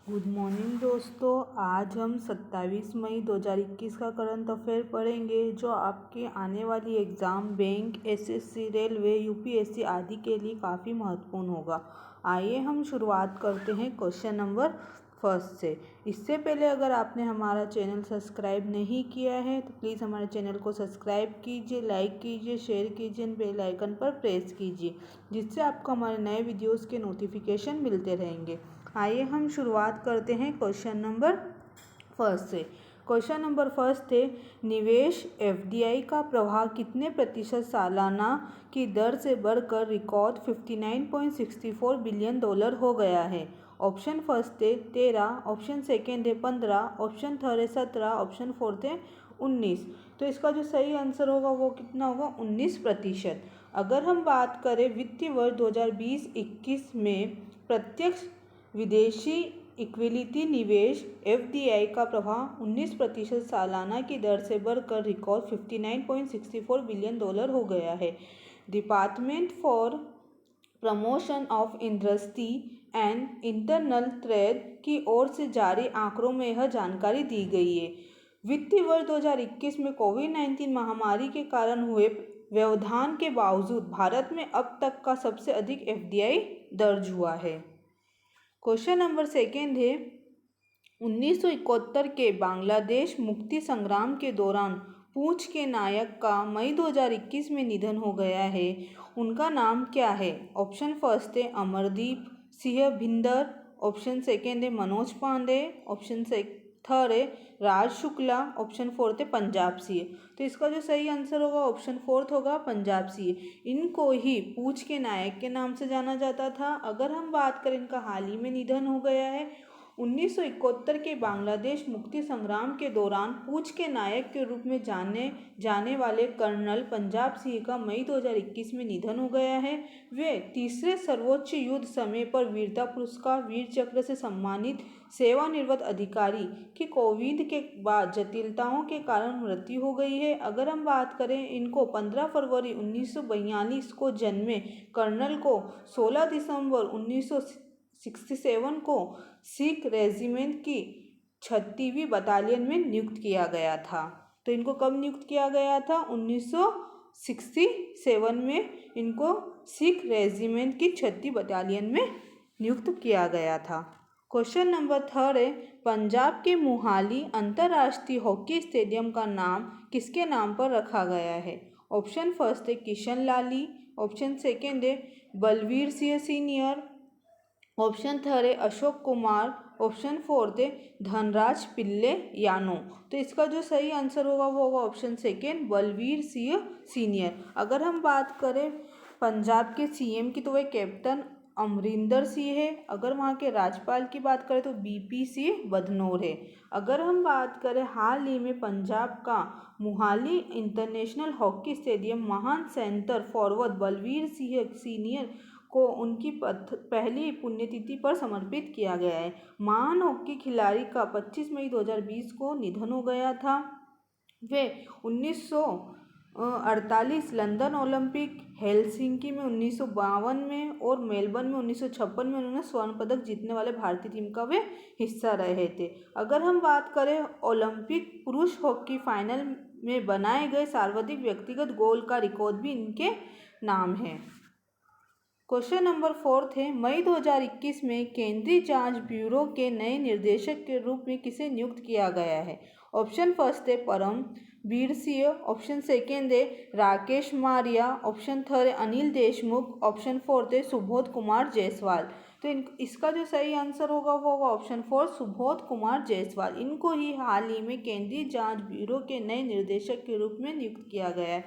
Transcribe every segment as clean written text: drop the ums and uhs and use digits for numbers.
Good morning दोस्तों। आज हम 27 मई 2021 का करंट अफेयर पढ़ेंगे जो आपके आने वाली exam bank, SSC, railway, UPSC आदि के लिए काफ़ी महत्वपूर्ण होगा। आइए हम शुरुआत करते हैं क्वेश्चन नंबर फर्स्ट से। इससे पहले अगर आपने हमारा चैनल सब्सक्राइब नहीं किया है तो प्लीज़ हमारे चैनल को सब्सक्राइब कीजिए, लाइक कीजिए, शेयर कीजिए, बेल आइकन पर प्रेस कीजिए, जिससे आपको हमारे नए वीडियोस के नोटिफिकेशन मिलते रहेंगे। आइए हम शुरुआत करते हैं क्वेश्चन नंबर फर्स्ट से। क्वेश्चन नंबर फर्स्ट है, निवेश एफडीआई का प्रवाह कितने प्रतिशत सालाना की दर से बढ़कर रिकॉर्ड $59.64 बिलियन हो गया है। ऑप्शन फर्स्ट है 13, ऑप्शन सेकेंड है 15, ऑप्शन थर्ड है 17, ऑप्शन फोर्थ है 19। तो इसका जो सही आंसर होगा वो कितना होगा, 19%। अगर हम बात करें वित्तीय वर्ष 2020-21 में प्रत्यक्ष विदेशी इक्विटी निवेश एफडीआई का प्रवाह 19% सालाना की दर से बढ़कर रिकॉर्ड $59.64 बिलियन हो गया है। Department for promotion of industry and internal trade की ओर से जारी आंकड़ों में यह जानकारी दी गई है। वित्तीय वर्ष 2021 में कोविड-19 महामारी के कारण हुए व्यवधान के बावजूद भारत में अब तक का सबसे अधिक एफडीआई दर्ज हुआ है। क्वेश्चन नंबर सेकेंड है, 1971 के बांग्लादेश मुक्ति संग्राम के दौरान पूंछ के नायक का मई 2021 में निधन हो गया है। उनका नाम क्या है? ऑप्शन फर्स्ट है अमरदीप सिंह भिंदर, ऑप्शन सेकेंड है मनोज पांडे, ऑप्शन थर्ड है राज शुक्ला, ऑप्शन फोर्थ है पंजाब सिंह। तो इसका जो सही आंसर होगा ऑप्शन फोर्थ होगा, पंजाब सिंह। इनको ही पूंछ के नायक के नाम से जाना जाता था। अगर हम बात करें, इनका हाल ही में निधन हो गया है। 1971 के बांग्लादेश मुक्ति संग्राम के दौरान पूंछ के नायक के रूप में जाने जाने वाले कर्नल पंजाब सिंह का मई 2021 में निधन हो गया है। वे तीसरे सर्वोच्च युद्ध समय पर वीरता पुरस्कार वीर चक्र से सम्मानित सेवानिवृत्त अधिकारी की कोविड के बाद जटिलताओं के कारण मृत्यु हो गई है। अगर हम बात करें, इनको 15 फरवरी 1942 को जन्मे कर्नल को 16 दिसंबर 1967 को सिख रेजिमेंट की 36वीं बटालियन में नियुक्त किया गया था। तो इनको कब नियुक्त किया गया था? 1967 में इनको सिख रेजिमेंट की 36वीं बटालियन में नियुक्त किया गया था। क्वेश्चन नंबर थर्ड है, पंजाब के मोहाली अंतर्राष्ट्रीय हॉकी स्टेडियम का नाम किसके नाम पर रखा गया है? ऑप्शन फर्स्ट है किशन लाली, ऑप्शन सेकेंड है Balbir Singh senior, option third है अशोक कुमार, ऑप्शन फोर्थ है धनराज पिल्ले यानो। तो इसका जो सही आंसर होगा वो होगा option second Balbir Singh senior. अगर हम बात करें पंजाब के सीएम की तो वह कैप्टन अमरिंदर सिंह है। अगर वहाँ के राज्यपाल की बात करें तो बीपी सिंह बदनौर है। अगर हम बात करें हाल ही में पंजाब का मोहाली इंटरनेशनल हॉकी स्टेडियम महान centre forward Balbir Singh senior को उनकी पहली पुण्यतिथि पर समर्पित किया गया है। महान हॉकी खिलाड़ी का 25 मई 2020 को निधन हो गया था। वे 1948 लंदन ओलंपिक, हेलसिंकी में 1952 में और मेलबर्न में 1956 में उन्होंने स्वर्ण पदक जीतने वाले भारतीय टीम का वे हिस्सा रहे थे। अगर हम बात करें ओलंपिक पुरुष हॉकी फाइनल में बनाए गए सर्वाधिक व्यक्तिगत गोल का रिकॉर्ड भी इनके नाम है। क्वेश्चन नंबर फोर्थ है, मई 2021 में केंद्रीय जांच ब्यूरो के नए निदेशक के रूप में किसे नियुक्त किया गया है? ऑप्शन फर्स्ट है परमवीर सिंह, ऑप्शन सेकेंड है राकेश मारिया, ऑप्शन थर्ड है अनिल देशमुख, ऑप्शन फोर्थ है सुबोध कुमार जायसवाल। तो इसका जो सही आंसर होगा वो होगा ऑप्शन फोर सुबोध कुमार जायसवाल। इनको ही हाल ही में केंद्रीय जांच ब्यूरो के नए निर्देशक के रूप में नियुक्त किया गया है।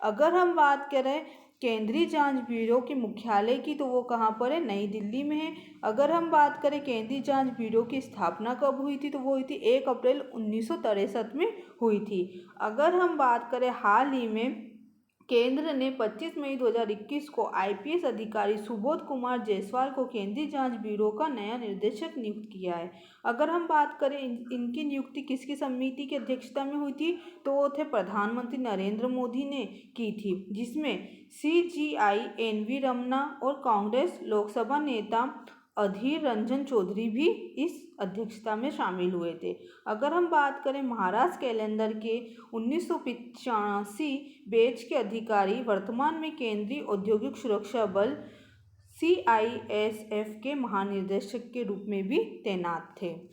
अगर हम बात करें केंद्रीय जांच ब्यूरो के मुख्यालय की तो वो कहाँ पर है? नई दिल्ली में है। अगर हम बात करें केंद्रीय जांच ब्यूरो की स्थापना कब हुई थी तो वो हुई थी 1 अप्रैल 1963 में हुई थी। अगर हम बात करें हाल ही में केंद्र ने 25 मई 2021 को आईपीएस अधिकारी सुबोध कुमार जायसवाल को केंद्रीय जांच ब्यूरो का नया निदेशक नियुक्त किया है। अगर हम बात करें इनकी नियुक्ति किसकी समिति की अध्यक्षता में हुई थी तो वो थे प्रधानमंत्री नरेंद्र मोदी ने की थी, जिसमें CGI एनवी रमना और कांग्रेस लोकसभा नेता अधीर रंजन चौधरी भी इस अध्यक्षता में शामिल हुए थे। अगर हम बात करें महाराष्ट्र कैलेंडर के 1985 बैच के अधिकारी वर्तमान में केंद्रीय औद्योगिक सुरक्षा बल CISF के महानिदेशक के रूप में भी तैनात थे।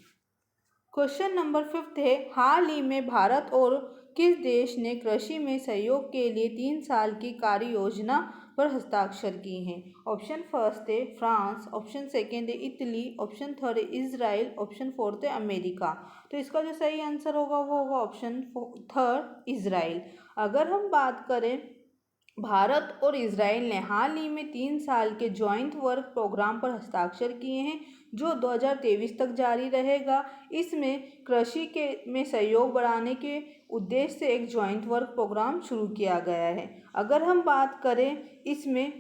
क्वेश्चन नंबर 5 है, हाल ही में भारत और किस देश ने कृषि में सहयोग के लिए 3 साल की कार्य योजना पर हस्ताक्षर किए हैं? ऑप्शन फर्स्ट है फ्रांस, ऑप्शन सेकेंड है इटली, ऑप्शन थर्ड है इजराइल, ऑप्शन फोर्थ है अमेरिका। तो इसका जो सही आंसर होगा वो होगा ऑप्शन थर्ड इजराइल। अगर हम बात करें भारत और इजराइल ने हाल ही में 3 साल के जॉइंट वर्क प्रोग्राम पर हस्ताक्षर किए हैं जो 2023 तक जारी रहेगा। इसमें कृषि के में सहयोग बढ़ाने के उद्देश्य से एक जॉइंट वर्क प्रोग्राम शुरू किया गया है। अगर हम बात करें इसमें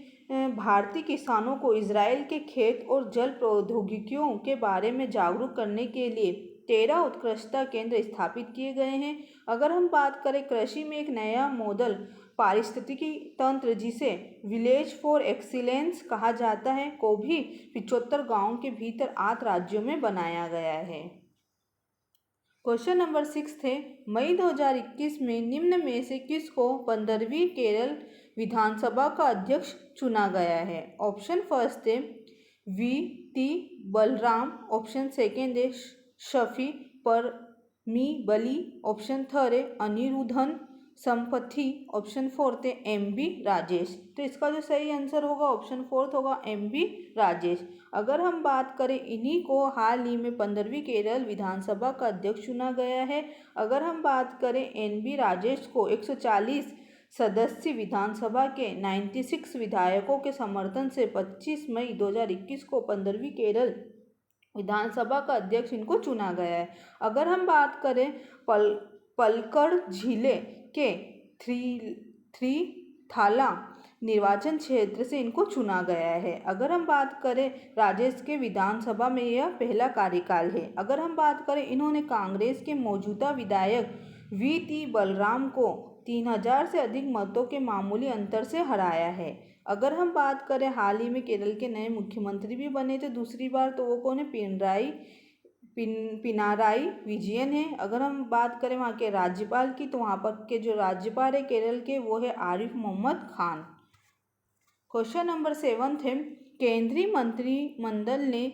भारतीय किसानों को इजराइल के खेत और जल प्रौद्योगिकियों के बारे में जागरूक करने के लिए 13 उत्कृष्टता केंद्र स्थापित किए गए हैं। अगर हम बात करें कृषि में एक नया मॉडल पारिस्थितिकी तंत्र जिसे विलेज फॉर एक्सीलेंस कहा जाता है को भी 75 गांवों के भीतर 8 राज्यों में बनाया गया है। क्वेश्चन नंबर 6 है, मई 2021 में निम्न में से किसको 15वीं केरल विधानसभा का अध्यक्ष चुना गया है? ऑप्शन फर्स्ट है VT बलराम, ऑप्शन सेकेंड है शफी परमीबली, ऑप्शन थर्ड है अनिरुद्धन संपथी, ऑप्शन फोर्थ है MB राजेश। तो इसका जो सही आंसर होगा ऑप्शन फोर्थ होगा MB राजेश। अगर हम बात करें इन्हीं को हाल ही में 15वीं केरल विधानसभा का अध्यक्ष चुना गया है। अगर हम बात करें NB राजेश को 140 सदस्य विधानसभा के 96 विधायकों के समर्थन से 25 मई 2021 को 15वीं केरल विधानसभा का अध्यक्ष इनको चुना गया है। अगर हम बात करें पलक्कड़ जिले के थ्री थाला निर्वाचन क्षेत्र से इनको चुना गया है। अगर हम बात करें राजेश के विधानसभा में यह पहला कार्यकाल है। अगर हम बात करें इन्होंने कांग्रेस के मौजूदा विधायक VT बलराम को 3000 से अधिक मतों के मामूली अंतर से हराया है। अगर हम बात करें हाल ही में केरल के नए मुख्यमंत्री भी बने थे दूसरी बार, तो वो कौन है? पिनाराई विजयन है। अगर हम बात करें वहाँ के राज्यपाल की, तो वहाँ पर के जो राज्यपाल है केरल के वो है आरिफ मोहम्मद खान। क्वेश्चन नंबर 7 है, केंद्रीय मंत्रिमंडल ने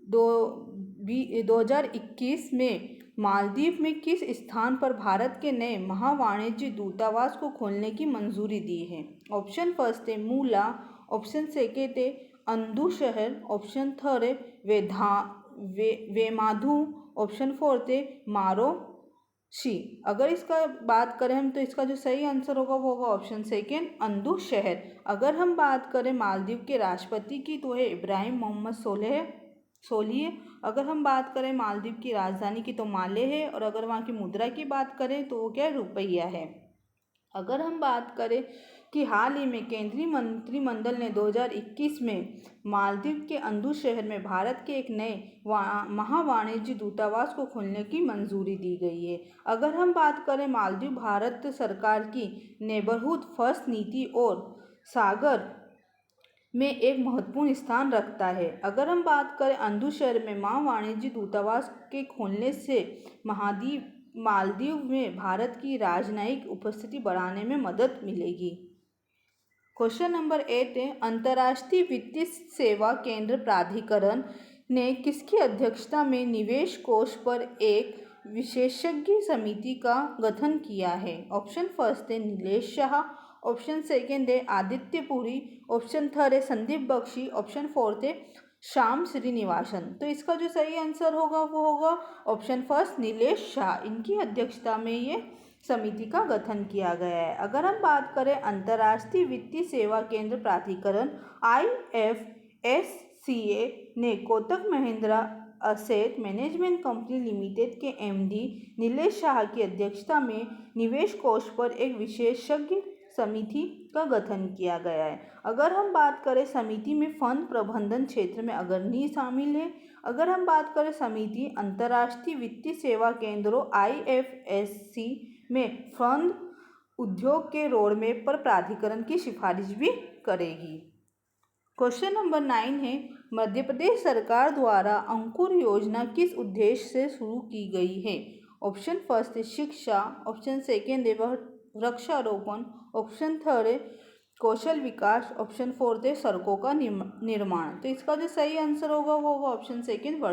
2021 में मालदीव में किस स्थान पर भारत के नए महावाणिज्य दूतावास को खोलने की मंजूरी दी है? ऑप्शन फर्स्ट है मूला, ऑप्शन सेकेंड है अंदू शहर, ऑप्शन थर्ड है वेमाधु, ऑप्शन फोर्थ है मारोशी। अगर इसका बात करें हम, तो इसका जो सही आंसर होगा वो होगा ऑप्शन सेकेंड अंदू शहर। अगर हम बात करें मालदीव के राष्ट्रपति की, तो है इब्राहिम मोहम्मद सोलिह। अगर हम बात करें मालदीव की राजधानी की, तो माले है। और अगर वहाँ की मुद्रा की बात करें तो वो क्या रुपया है। अगर हम बात करें कि हाल ही में केंद्रीय मंत्रिमंडल ने 2021 में मालदीव के अंदू शहर में भारत के एक नए महावाणिज्य दूतावास को खोलने की मंजूरी दी गई है। अगर हम बात करें मालदीव भारत सरकार की नेबरहुड फर्स्ट नीति और सागर में एक महत्वपूर्ण स्थान रखता है। अगर हम बात करें अंदू शहर में महावाणिज्य दूतावास के खोलने से मालदीव में भारत की राजनयिक उपस्थिति बढ़ाने में मदद मिलेगी। क्वेश्चन नंबर 8 है, अंतर्राष्ट्रीय वित्तीय सेवा केंद्र प्राधिकरण ने किसकी अध्यक्षता में निवेश कोष पर एक विशेषज्ञ समिति का गठन किया है? ऑप्शन फर्स्ट है नीलेश शाह, ऑप्शन सेकेंड है आदित्य पुरी, ऑप्शन थर्ड है संदीप बख्शी, ऑप्शन फोर्थ है श्याम श्रीनिवासन। तो इसका जो सही आंसर होगा वो होगा ऑप्शन फर्स्ट नीलेश शाह। इनकी अध्यक्षता में ये समिति का गठन किया गया है। अगर हम बात करें अंतर्राष्ट्रीय वित्तीय सेवा केंद्र प्राधिकरण IFSCA ने Kotak Mahindra asset management company limited के MD नीलेश शाह की अध्यक्षता में निवेश कोष पर एक विशेषज्ञ समिति का गठन किया गया है। अगर हम बात करें समिति में फंड प्रबंधन क्षेत्र में अग्रणी शामिल है। अगर हम बात करें समिति अंतर्राष्ट्रीय वित्तीय सेवा केंद्रों IFSC में फंड उद्योग के रोडमैप पर प्राधिकरण की सिफारिश भी करेगी। क्वेश्चन नंबर 9 है, मध्य प्रदेश सरकार द्वारा अंकुर योजना किस उद्देश्य से शुरू की गई है? ऑप्शन फर्स्ट है शिक्षा, ऑप्शन सेकेंड है वृक्षारोपण, ऑप्शन थर्ड है कौशल विकास, ऑप्शन फोर्थ है सड़कों का निर्माण। तो इसका जो सही आंसर होगा वो होगा ऑप्शन सेकेंड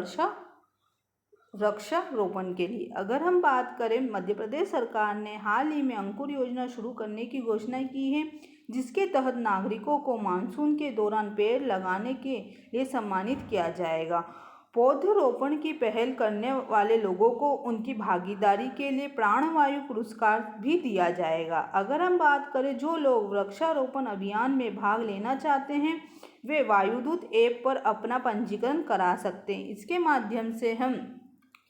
वृक्षारोपण के लिए। अगर हम बात करें, मध्य प्रदेश सरकार ने हाल ही में अंकुर योजना शुरू करने की घोषणा की है, जिसके तहत नागरिकों को मानसून के दौरान पेड़ लगाने के लिए सम्मानित किया जाएगा। पौधरोपण की पहल करने वाले लोगों को उनकी भागीदारी के लिए प्राणवायु पुरस्कार भी दिया जाएगा। अगर हम बात करें, जो लोग वृक्षारोपण अभियान में भाग लेना चाहते हैं वे वायुदूत ऐप पर अपना पंजीकरण करा सकते हैं। इसके माध्यम से हम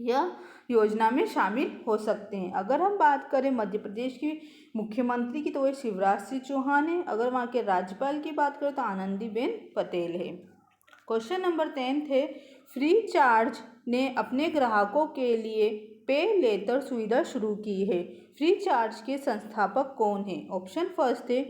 यह योजना में शामिल हो सकते हैं। अगर हम बात करें मध्य प्रदेश की मुख्यमंत्री की, तो वह शिवराज सिंह चौहान है। अगर वहाँ के राज्यपाल की बात करें तो आनंदीबेन पटेल है। क्वेश्चन नंबर 10 है, फ्री चार्ज ने अपने ग्राहकों के लिए पे लेटर सुविधा शुरू की है। फ्री चार्ज के संस्थापक कौन है? ऑप्शन फर्स्ट है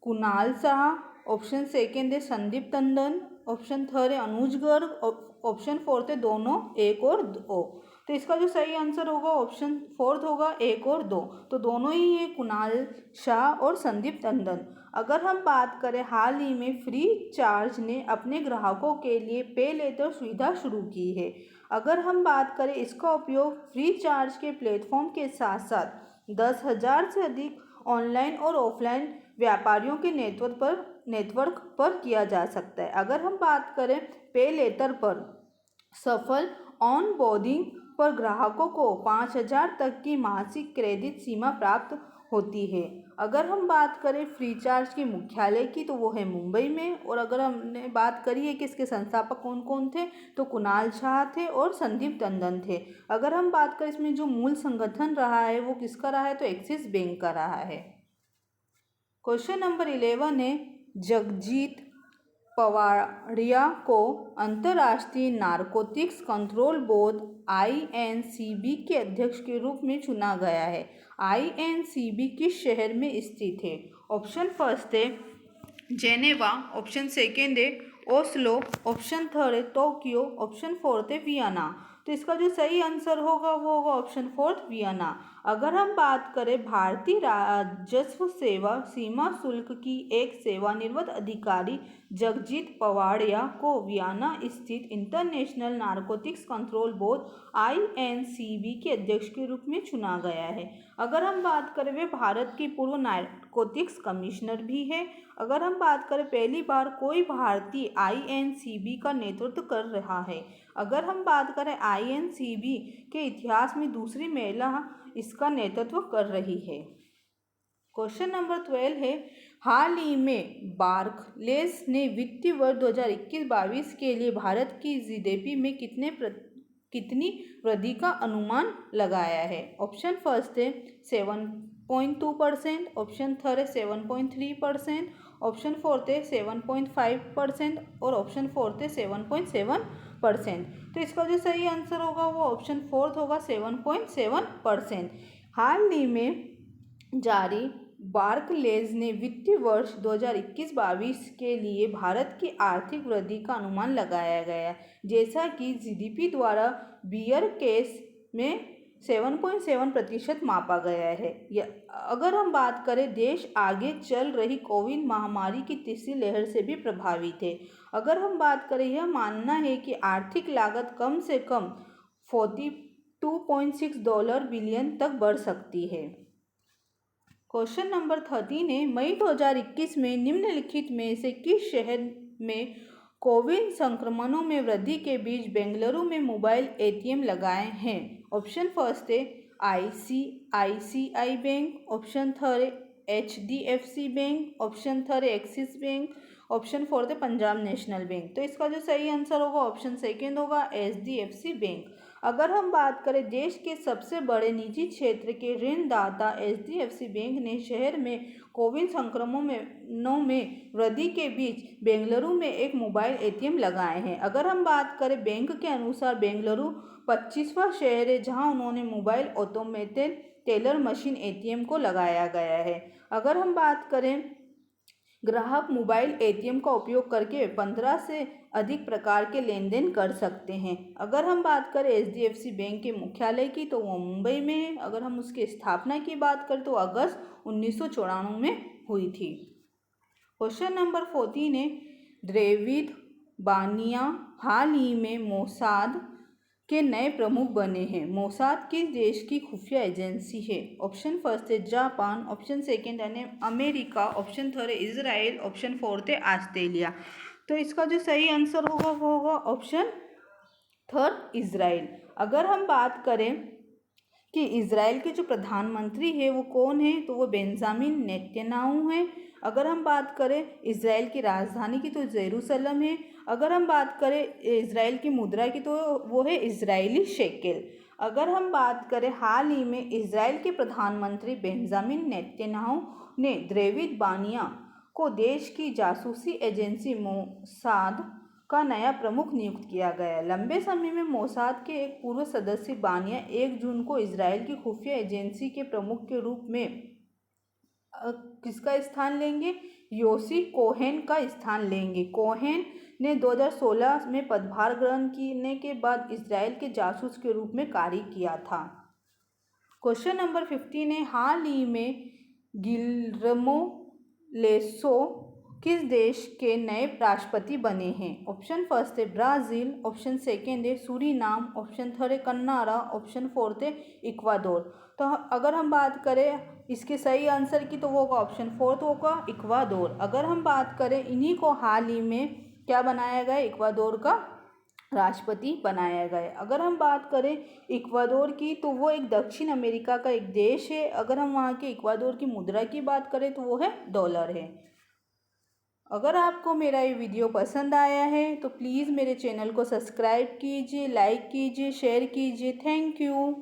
कुणाल शाह, ऑप्शन सेकेंड है संदीप टंडन, ऑप्शन थर्ड है अनुज गर्ग, ऑप्शन फोर्थ है दोनों, एक और दो। तो इसका जो सही आंसर होगा ऑप्शन फोर्थ होगा, एक और दो। तो दोनों ही है, कुणाल शाह और संदीप टंडन। अगर हम बात करें, हाल ही में फ्री चार्ज ने अपने ग्राहकों के लिए पे लेटर सुविधा शुरू की है। अगर हम बात करें, इसका उपयोग फ्री चार्ज के प्लेटफॉर्म के साथ साथ 10,000 से अधिक ऑनलाइन और ऑफलाइन व्यापारियों के नेटवर्क पर किया जा सकता है। अगर हम बात करें, पे लेटर पर सफल ऑन बोर्डिंग पर ग्राहकों को 5,000 तक की मासिक क्रेडिट सीमा प्राप्त होती है। अगर हम बात करें फ्री चार्ज के मुख्यालय की, तो वो है मुंबई में। और अगर हमने बात करी है कि इसके संस्थापक कौन कौन थे, तो कुणाल शाह थे और संदीप टंडन थे। अगर हम बात करें इसमें जो मूल संगठन रहा है वो किसका रहा है, तो एक्सिस बैंक का रहा है। क्वेश्चन नंबर 11 है, जगजीत पवाड़िया को अंतर्राष्ट्रीय नारकोटिक्स कंट्रोल बोर्ड INCB के अध्यक्ष के रूप में चुना गया है। INCB किस शहर में स्थित है? ऑप्शन फर्स्ट है जेनेवा, ऑप्शन सेकेंड है ओस्लो, ऑप्शन थर्ड है टोक्यो, ऑप्शन फोर्थ है वियना। तो इसका जो सही आंसर होगा वो होगा ऑप्शन फोर्थ वियना। अगर हम बात करें, भारतीय राजस्व सेवा सीमा शुल्क की एक सेवानिवृत्त अधिकारी जगजीत पवाड़िया को वियना स्थित international narcotics control board INCB के अध्यक्ष के रूप में चुना गया है। अगर हम बात करें, वे भारत की पूर्व नारकोटिक्स कमिश्नर भी है। अगर हम बात करें, पहली बार कोई भारतीय INCB का नेतृत्व कर रहा है। अगर हम बात करें, INCB के इतिहास में दूसरी महिला इसका नेतृत्व कर रही है। क्वेश्चन नंबर 12 है, हाल ही में बार्कलेज ने वित्तीय वर्ष 2021-22 के लिए भारत की GDP में कितनी वृद्धि का अनुमान लगाया है? ऑप्शन फर्स्ट है 7.2%, ऑप्शन थर्ड है 7.3%, ऑप्शन फोर्थ है 7.5% और ऑप्शन फोर्थ है 7.7%। तो इसका जो सही आंसर होगा वो ऑप्शन फोर्थ होगा 7.7%। हाल ही में जारी बार्कलेज ने वित्तीय वर्ष 2021-22 के लिए भारत की आर्थिक वृद्धि का अनुमान लगाया गया, जैसा कि GDP द्वारा बियर केस में 7.7% मापा गया है। अगर हम बात करें, देश आगे चल रही कोविड महामारी की तीसरी लहर से भी प्रभावित है। अगर हम बात करें, यह मानना है कि आर्थिक लागत कम से कम $42.6 बिलियन तक बढ़ सकती है। क्वेश्चन नंबर 13 है, मई 2021 में निम्नलिखित में से किस शहर में कोविड संक्रमणों में वृद्धि के बीच बेंगलुरु में मोबाइल ATM लगाए हैं? ऑप्शन फर्स्ट है ICICI बैंक, ऑप्शन थर्ड है HDFC बैंक, ऑप्शन थर्ड है एक्सिस बैंक, ऑप्शन फोर्थ है पंजाब नेशनल बैंक। तो इसका जो सही आंसर होगा ऑप्शन सेकेंड होगा HDFC बैंक। अगर हम बात करें, देश के सबसे बड़े निजी क्षेत्र के ऋणदाता HDFC बैंक ने शहर में कोविड संक्रमणों में वृद्धि के बीच बेंगलुरु में एक मोबाइल ATM लगाए हैं। अगर हम बात करें, बैंक के अनुसार बेंगलुरु 25वां शहर है जहां उन्होंने mobile automated teller machine ATM को लगाया गया है। अगर हम बात करें, ग्राहक मोबाइल एटीएम का उपयोग करके 15 से अधिक प्रकार के लेन देन कर सकते हैं। अगर हम बात करें एचडीएफसी बैंक के मुख्यालय की तो वो मुंबई में है। अगर हम उसकी स्थापना की बात करें तो अगस्त 1994 में हुई थी। क्वेश्चन नंबर 14 है, डेविड बानिया हाल ही में मोसाद के नए प्रमुख बने हैं। मोसाद किस देश की खुफिया एजेंसी है? ऑप्शन फर्स्ट है जापान, ऑप्शन सेकंड है अमेरिका, ऑप्शन थर्ड है इजराइल, ऑप्शन फोर्थ है ऑस्ट्रेलिया। तो इसका जो सही आंसर होगा वो होगा ऑप्शन थर्ड इजराइल। अगर हम बात करें कि इजराइल के जो प्रधानमंत्री है वो कौन है तो वो बेंजामिन नेतन्याहू है। अगर हम बात करें इजराइल की राजधानी की तो जेरूसलम है। अगर हम बात करें इजराइल की मुद्रा की तो वो है इजरायली शेकेल। अगर हम बात करें हाल ही में इजराइल के प्रधानमंत्री बेंजामिन नेतन्याहू ने डेविड बानिया को देश की जासूसी एजेंसी मोसाद का नया प्रमुख नियुक्त किया गया। लंबे समय में मोसाद के एक पूर्व सदस्य बानिया 1 जून को इजराइल की खुफिया एजेंसी के प्रमुख के रूप में किसका स्थान लेंगे? योसी कोहेन का स्थान लेंगे। कोहेन ने 2016 में पदभार ग्रहण करने के बाद इजराइल के जासूस के रूप में कार्य किया था। क्वेश्चन नंबर 15 है, हाल ही में गिल्lermo लेसो किस देश के नए राष्ट्रपति बने हैं? ऑप्शन फर्स्ट है ब्राज़ील, ऑप्शन सेकेंड है सूरीनाम, ऑप्शन थर्ड है कन्नाडा, ऑप्शन फोर्थ है इक्वाडोर। तो अगर हम बात करें इसके सही आंसर की तो वो होगा ऑप्शन फोर्थ होगा इक्वाडोर। अगर हम बात करें इन्हीं को हाल ही में क्या बनाया गया? इक्वाडोर का राष्ट्रपति बनाया गया। अगर हम बात करें इक्वाडोर की तो वो एक दक्षिण अमेरिका का एक देश है। अगर हम वहाँ के इक्वाडोर की मुद्रा की बात करें तो वो है डॉलर है। अगर आपको मेरा ये वीडियो पसंद आया है तो प्लीज़ मेरे चैनल को सब्सक्राइब कीजिए, लाइक कीजिए, शेयर कीजिए। Thank you.